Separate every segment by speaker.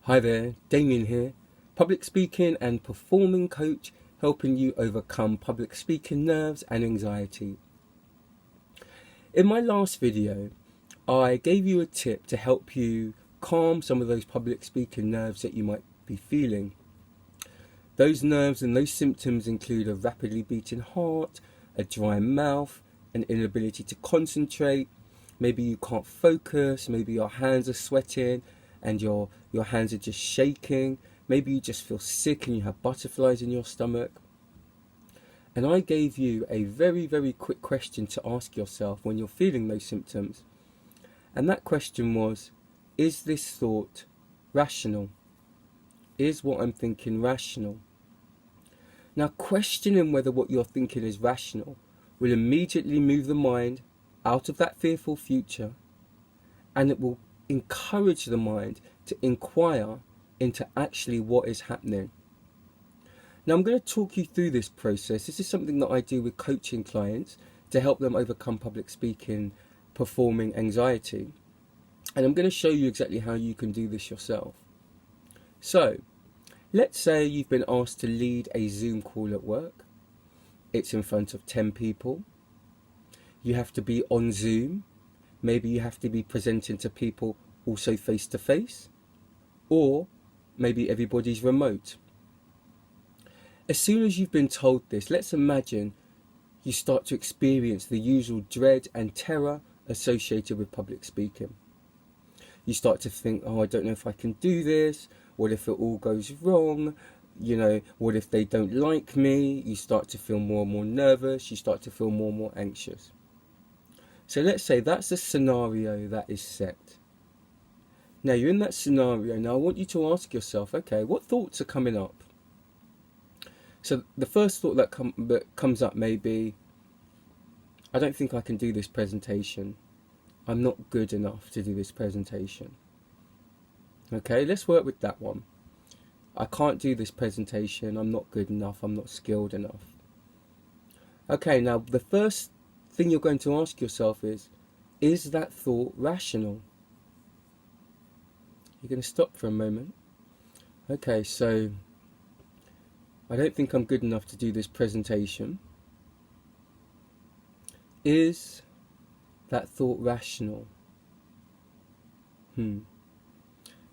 Speaker 1: Hi there, Damien here, public speaking and performing coach, helping you overcome public speaking nerves and anxiety. In my last video, I gave you a tip to help you calm some of those public speaking nerves that you might be feeling. Those nerves and those symptoms include a rapidly beating heart, a dry mouth, an inability to concentrate, maybe you can't focus, maybe your hands are sweating and your hands are just shaking, maybe you just feel sick and you have butterflies in your stomach. And I gave you a very, very quick question to ask yourself when you're feeling those symptoms. And that question was, is this thought rational? Is what I'm thinking rational? Now, questioning whether what you're thinking is rational will immediately move the mind out of that fearful future, and it will encourage the mind to inquire into actually what is happening. Now, I'm going to talk you through this process. This is something that I do with coaching clients to help them overcome public speaking, performing anxiety. And I'm going to show you exactly how you can do this yourself. So, let's say you've been asked to lead a Zoom call at work. It's in front of 10 people. You have to be on Zoom. Maybe you have to be presenting to people also face to face. Or maybe everybody's remote. As soon as you've been told this, let's imagine you start to experience the usual dread and terror associated with public speaking. You start to think, oh, I don't know if I can do this. What if it all goes wrong? What if they don't like me? You start to feel more and more nervous. You start to feel more and more anxious. So let's say that's the scenario that is set. Now you're in that scenario. Now I want you to ask yourself, okay, what thoughts are coming up? So the first thought that comes up may be, I don't think I can do this presentation. I'm not good enough to do this presentation. Okay, let's work with that one. I can't do this presentation. I'm not good enough. I'm not skilled enough. Okay, now the first thing you're going to ask yourself is that thought rational? You're going to stop for a moment. Okay, so I don't think I'm good enough to do this presentation. Is that thought rational? Now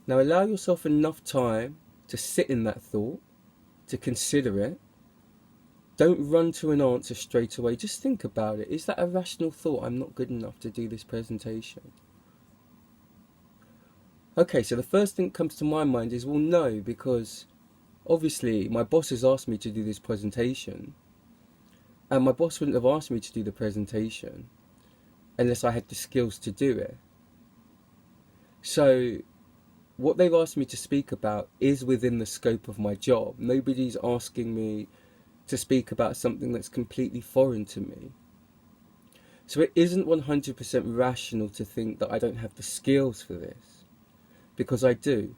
Speaker 1: allow yourself enough time to sit in that thought, to consider it. Don't run to an answer straight away. Just think about it. Is that a rational thought? I'm not good enough to do this presentation. Okay, so the first thing that comes to my mind is, well, no, because obviously my boss has asked me to do this presentation, and my boss wouldn't have asked me to do the presentation unless I had the skills to do it. So what they've asked me to speak about is within the scope of my job. Nobody's asking me to speak about something that's completely foreign to me. So it isn't 100% rational to think that I don't have the skills for this, because I do.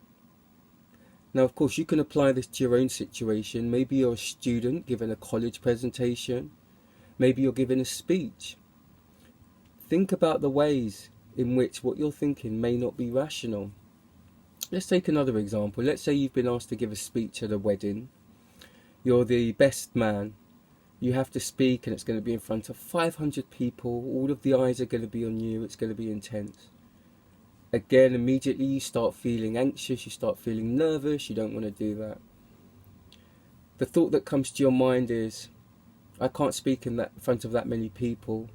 Speaker 1: Now, of course, you can apply this to your own situation. Maybe you're a student giving a college presentation. Maybe you're giving a speech. Think about the ways in which what you're thinking may not be rational. Let's take another example. Let's say you've been asked to give a speech at a wedding. You're the best man. You have to speak and it's going to be in front of 500 people. All of the eyes are going to be on you. It's going to be intense. Again, immediately you start feeling anxious. You start feeling nervous. You don't want to do that. The thought that comes to your mind is, I can't speak in front of that many people.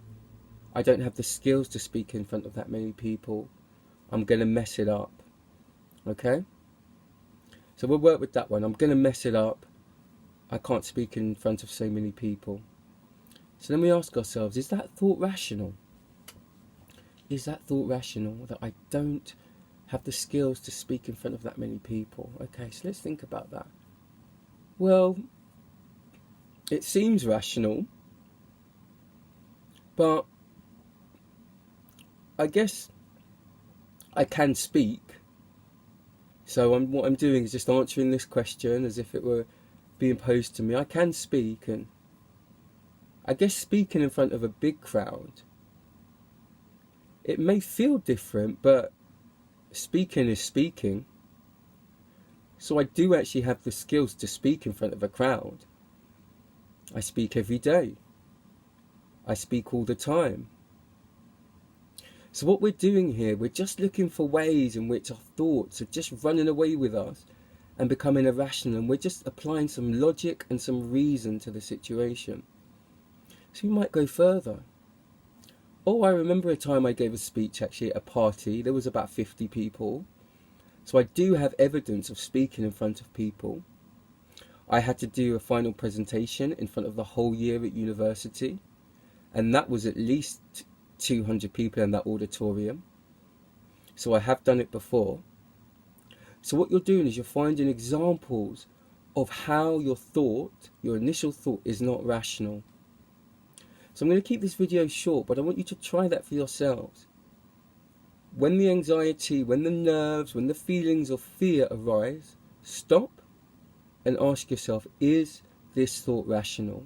Speaker 1: I don't have the skills to speak in front of that many people. I'm going to mess it up. Okay? So we'll work with that one. I'm going to mess it up. I can't speak in front of so many people. So then we ask ourselves, is that thought rational? Is that thought rational that I don't have the skills to speak in front of that many people? Okay, so let's think about that. Well, it seems rational, but I guess I can speak. So what I'm doing is just answering this question as if it were being posed to me. I can speak, and I guess speaking in front of a big crowd, it may feel different, but speaking is speaking. So I do actually have the skills to speak in front of a crowd. I speak every day. I speak all the time. So what we're doing here, we're just looking for ways in which our thoughts are just running away with us and becoming irrational, and we're just applying some logic and some reason to the situation. So we might go further. Oh, I remember a time I gave a speech actually at a party. There was about 50 people. So I do have evidence of speaking in front of people. I had to do a final presentation in front of the whole year at university, and that was at least 200 people in that auditorium. So I have done it before. So what you're doing is you're finding examples of how your thought, your initial thought, is not rational. So I'm going to keep this video short, but I want you to try that for yourselves. When the anxiety, when the nerves, when the feelings of fear arise, stop and ask yourself, is this thought rational?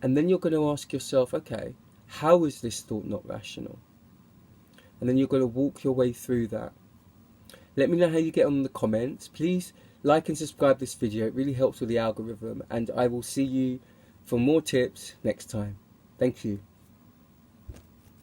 Speaker 1: And then you're going to ask yourself, okay, how is this thought not rational? And then you're going to walk your way through that. Let me know how you get on in the comments. Please like and subscribe this video. It really helps with the algorithm. And I will see you for more tips next time. Thank you.